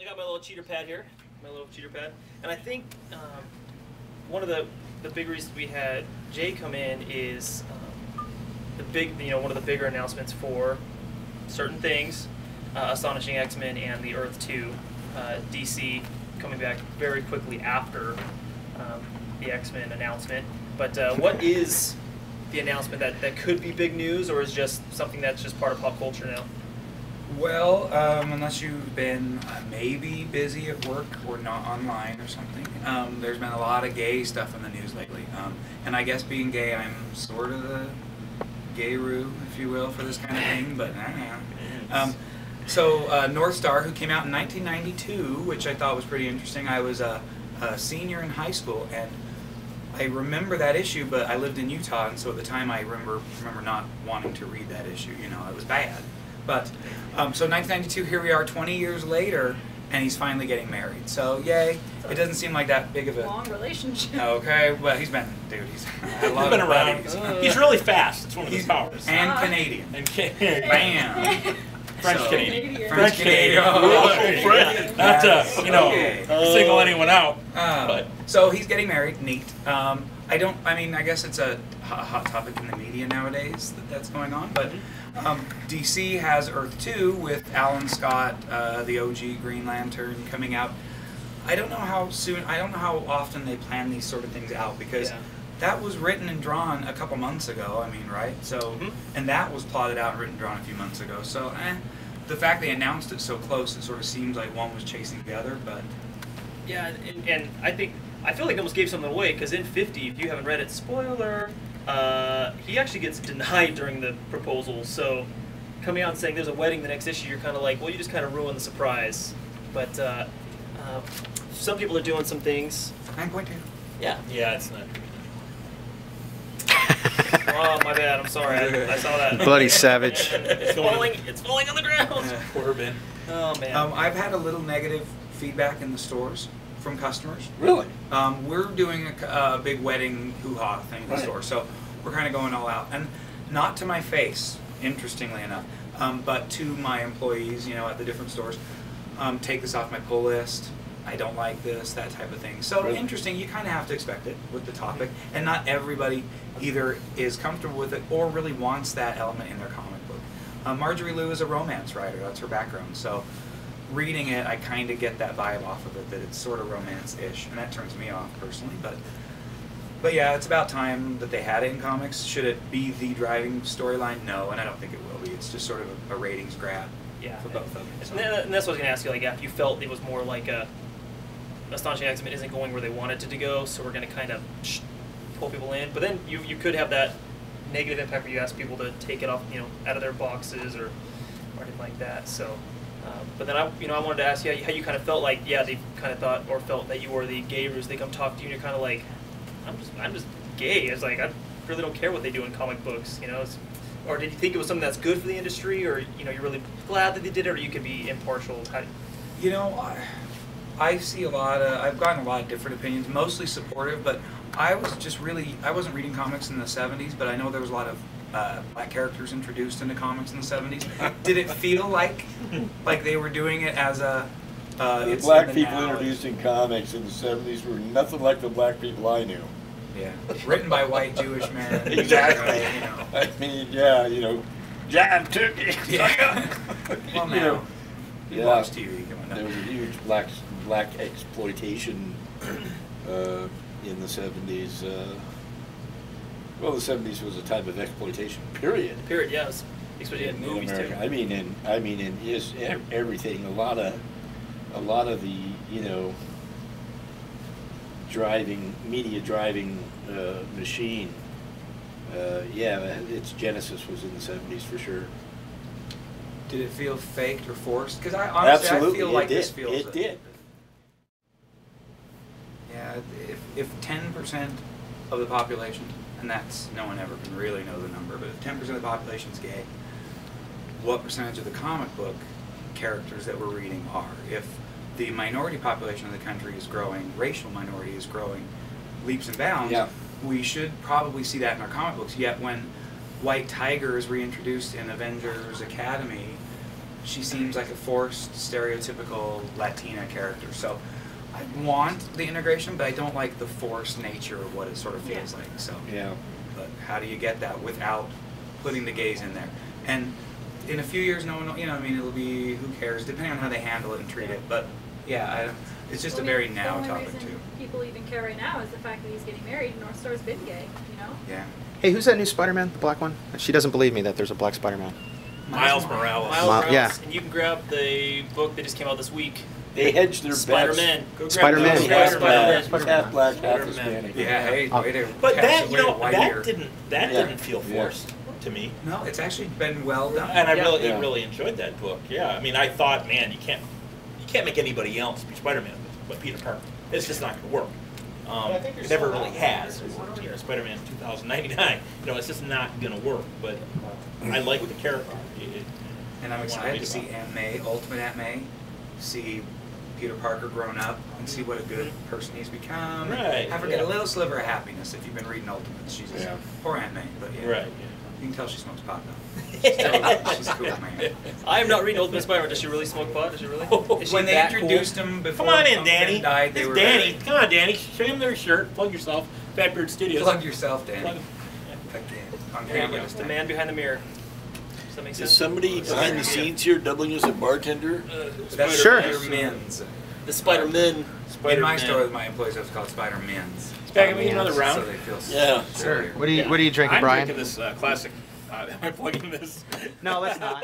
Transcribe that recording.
I got my little cheater pad here, and I think one of the big reasons we had Jay come in is one of the bigger announcements for certain things, Astonishing X-Men and the Earth 2, DC coming back very quickly after the X-Men announcement. But what is the announcement that could be big news, or is just something that's just part of pop culture now? Well, unless you've been maybe busy at work or not online or something, there's been a lot of gay stuff in the news lately. And I guess being gay, I'm sort of the gay-roo, if you will, for this kind of thing, but So North Star, who came out in 1992, which I thought was pretty interesting. I was a senior in high school, and I remember that issue, but I lived in Utah, and so at the time I remember not wanting to read that issue. You know, it was bad. But, so 1992, here we are 20 years later, and he's finally getting married. So, yay. It doesn't seem like that big of a... long relationship. Okay, well, he's been around. He's really fast. It's one of his powers. And Canadian. And Bam! French-Canadian. French-Canadian. Not to, single anyone out. So he's getting married. Neat. I guess it's a hot topic in the media nowadays that's going on, but DC has Earth 2 with Alan Scott, the OG Green Lantern, coming out. I don't know how often they plan these sort of things out, because that was written and drawn a couple months ago, right? So, and that was plotted out and written and drawn a few months ago. So, the fact they announced it so close, it sort of seems like one was chasing the other, but... Yeah, and I feel like they almost gave something away, because in 50, if you haven't read it, spoiler, he actually gets denied during the proposal, so coming out and saying there's a wedding the next issue, you're kind of like, well, you just kind of ruined the surprise. But some people are doing some things. 9.2. Yeah. Yeah, it's not. Oh, my bad. I'm sorry. I saw that. Bloody savage. It's falling on the ground. Poor Ben. Oh, man. I've had a little negative feedback in the stores from customers. Really? We're doing a big wedding hoo-ha thing in the store, so we're kind of going all out. And not to my face, interestingly enough, but to my employees, at the different stores, take this off my pull list. I don't like this, that type of thing. So interesting, you kind of have to expect it with the topic, and not everybody either is comfortable with it or really wants that element in their comic book. Marjorie Liu is a romance writer, that's her background, so reading it, I kind of get that vibe off of it, that it's sort of romance-ish, and that turns me off personally, but yeah, it's about time that they had it in comics. Should it be the driving storyline? No, and I don't think it will be. It's just sort of a ratings grab for both of them. So. And that's what I was going to ask you, if you felt it was more like Astonishing X-Men isn't going where they wanted it to go, so we're going to kind of pull people in. But then you could have that negative impact where you ask people to take it off, out of their boxes or anything like that. So, but then I wanted to ask you how you kind of felt like, they kind of thought or felt that you were the gay-roos. They come talk to you, and you're kind of like, I'm just gay. It's like I really don't care what they do in comic books, or did you think it was something that's good for the industry, or you're really glad that they did it, or you could be impartial? I see I've gotten a lot of different opinions, mostly supportive, but I wasn't reading comics in the 70s, but I know there was a lot of black characters introduced into comics in the 70s. Did it feel like they were doing it as a... the black people introduced in comics in the 70s were nothing like the black people I knew. Yeah, written by white Jewish men. Exactly. I mean, John Turkey. Yeah. Well, now, you watch TV. There was a huge black exploitation in the 70s. Well, the 70s was a time of exploitation. Period. Yes. Especially in movies America. too. I mean, in everything. A lot of the media driving machine. Its genesis was in the 70s for sure. Did it feel faked or forced? Because I feel like this feels... It did. Yeah, if 10% of the population, and that's, no one ever can really know the number, but if 10% of the population is gay, what percentage of the comic book characters that we're reading are? If the minority population of the country is growing, racial minority is growing leaps and bounds, we should probably see that in our comic books. Yet when White Tiger is reintroduced in Avengers Academy, she seems like a forced, stereotypical Latina character. So I want the integration, but I don't like the forced nature of what it sort of feels like. So Yeah. but how do you get that without putting the gays in there? And in a few years, no one, you know, I mean, it'll be, who cares, depending on how they handle it and treat it. But yeah, it's just a very now the only topic reason too. people even care right now is the fact that he's getting married. North Star's been gay, you know? Yeah. Hey, who's that new Spider-Man? The black one? She doesn't believe me that there's a black Spider-Man. Miles Morales. Miles Ma- Morales, yeah. and you can grab the book that just came out this week. They hedged their bets. Spider-Man. Go grab Spider-Man. those. Half Spider-Man. black, half black, half Spider-Man. Hispanic. Yeah, hey, way to But catch that, it, you way to know, white that ear. didn't feel Yeah. forced to me. No, it's actually been well done. And I Yeah. really, Yeah. really enjoyed that book. Yeah, I mean, I thought, man, you can't make anybody else be Spider-Man but Peter Parker. It's just not going to work. It never really has. You know, Spider-Man 2099. You know, it's just not going to work. But I like the character. And I'm excited to see Aunt May, Ultimate Aunt May, see Peter Parker grown up and see what a good person he's become. Right, Have her get yeah. a little sliver of happiness if you've been reading Ultimates. She's Yeah. poor Aunt May, but yeah. Right. You can tell she smokes pot though. She's a cool man. I have not read Ultimate Spider-Man. Does she really smoke pot? Does she really? Is she When they that introduced cool? him before Come on in, Uncle Ben Danny. died, they It's were Danny. very- Come on, Danny. Show him their shirt. Plug yourself. Fatbeard Studios. Plug yourself, Danny. Plug- Again, on There you camera go. this The time. man behind the mirror. Does that make sense? Is somebody behind the scenes here doubling as a bartender? That's Sure. Spider-Mans. The Spider-Man. In my store, my employees have called Spider-Mans. Can we get another round? So they feel Yeah. Sure. What are you drinking, I'm Brian? drinking this classic. Am I plugging this? No, let's not.